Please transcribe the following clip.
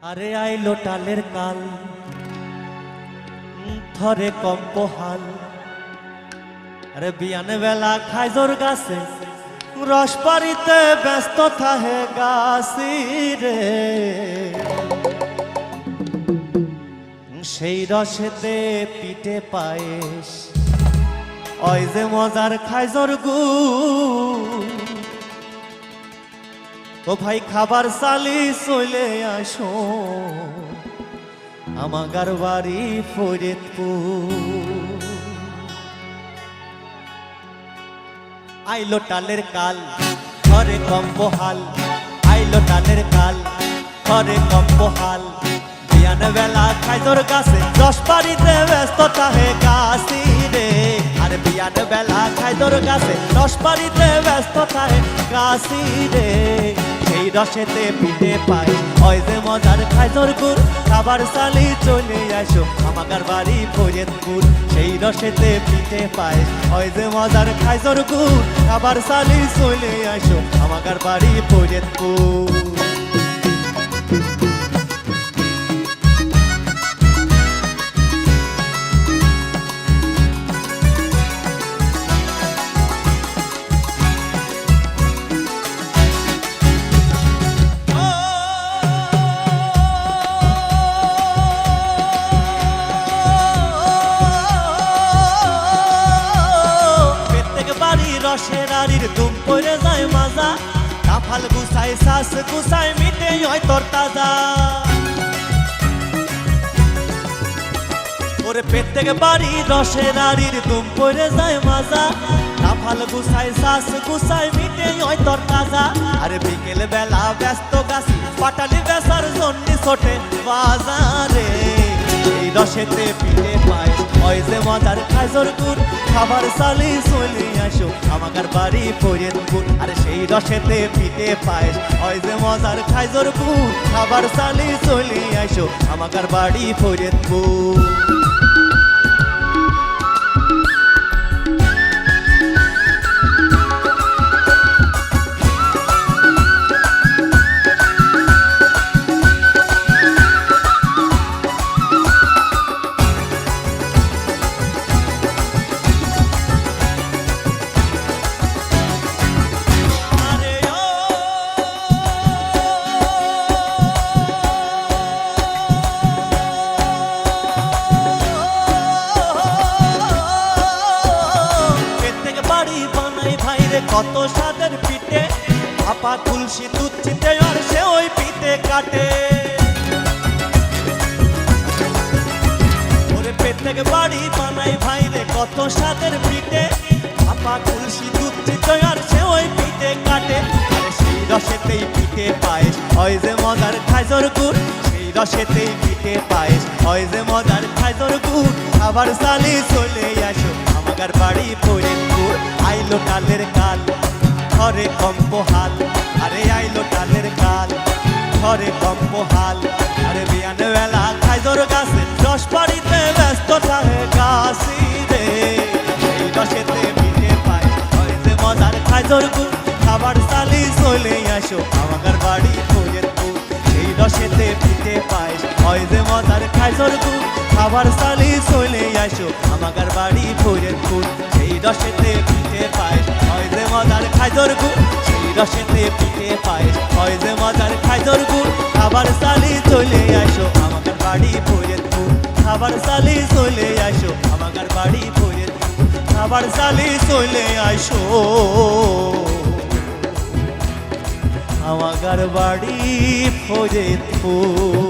আরে আইলো টালের কাল থরে কম্প হাল। আরে বিয়ানে বেলা খাইজোর গাছে রস পারিতে ব্যস্ত থাহে গাছি রে। সেই রসেতে পিঠে পায়েস ওই যে মজার খাইজোর গু। ও ভাই খাবার চালি চলে আসো আমাগার বাড়ি ফরিদপুর। আইলো টালের কাল ঘরে কম্প হাল। আইলো টালের কাল ঘরে কম্প হাল। বিয়ান বেলা খাইজোর গাছে রস পারিতে ব্যস্ত থাহে গাছি রে। আরে বিয়ান বেলা খাইজোর গাছে রস পারিতে ব্যস্ত থাহে গাছি রে। সেই রসেতে পিঠে পাই ওই যে মজার খাইজোর গুড়। খাবার চালি চলে আসো আমাগার বাড়ি ফরিদপুর। সেই রসেতে পিঠে পাই ওই যে মজার খাইজোর গুড়। খাবার চালি চলে আসো আমাগার বাড়ি ফরিদপুর। রসের আড়ির দুম পড়ে যায় মাজা। কাফাল গুছাই শ্বাস গুছাই মিটে হয় তোর তাজা। ওরে পেট থেকে বাড়ি রসের আড়ির দুম পড়ে যায় মাজা। কাফাল গুছাই শ্বাস গুছাই মিটে হয় তোর তাজা। আরে বিকেল বেলা ব্যস্ত গাছি পাটালি বেচার জন্য ছোটে বাজারে। এই রসেতে পিঠে পায় ওই যে মজার খাইজোর গুড়। খাবার চালি চলে আসো আমাগার বাড়ি ফরিদপুর। আরে সেই রসেতে পিঠে পায় ওই যে মজার খাইজোর গুড়। খাবার চালি চলে আসো আমাগার বাড়ি ফরিদপুর। কত স্বাদের পিঠে আপা তুলসী দুধ চিতে আর সে ওই পিঠে কাটে। ওরে পেট থেকে বাড়ি বানাই ভাই রে কত স্বাদের পিঠে আপা তুলসী দুধ চিতে আর সে ওই পিঠে কাটে। আরে সেই রসেতেই পিঠে পায়েস ওই যে মজার খাইজোর গুড়। সেই রসেতেই পিঠে পায়েস ওই যে মজার খাইজোর গুড়। খাবার চালি চলে আসো আমাগার বাড়ি ফরিদপুর। আইলো টালের কাল ঘরে কম্প হাল। আরে আইলো টালের কাল ঘরে কম্প হাল। আরে বিয়ান বেলা খাইজোর গাছে রস পারিতে ব্যস্ত থাকে গাছি রে। এই রসেতে পিঠে পাই ওই যে মজার খাইজোর গুড়। খাবার চালি চলে আসো আমাগার বাড়ি ফরিদপুর। এই রসেতে পিঠে পাই ওই যে মজার খাইজোর গুড়। খাবার চালি চলে আসো আমাগার বাড়ি ফরিদপুর। সেই রসেতে পিঠে পায় ওই যে মজার খাইজোর গুড়। সেই রসেতে পিঠে পায় ওই যে মজার খাইজোর গুড়। খাবার চালি চলে আসো আমাগার বাড়ি ফরিদপুর। খাবার চালি চলে আসো আমাগার বাড়ি ফরিদপুর। খাবার চালি চলে আসো আমাগার বাড়ি ফরিদপুর।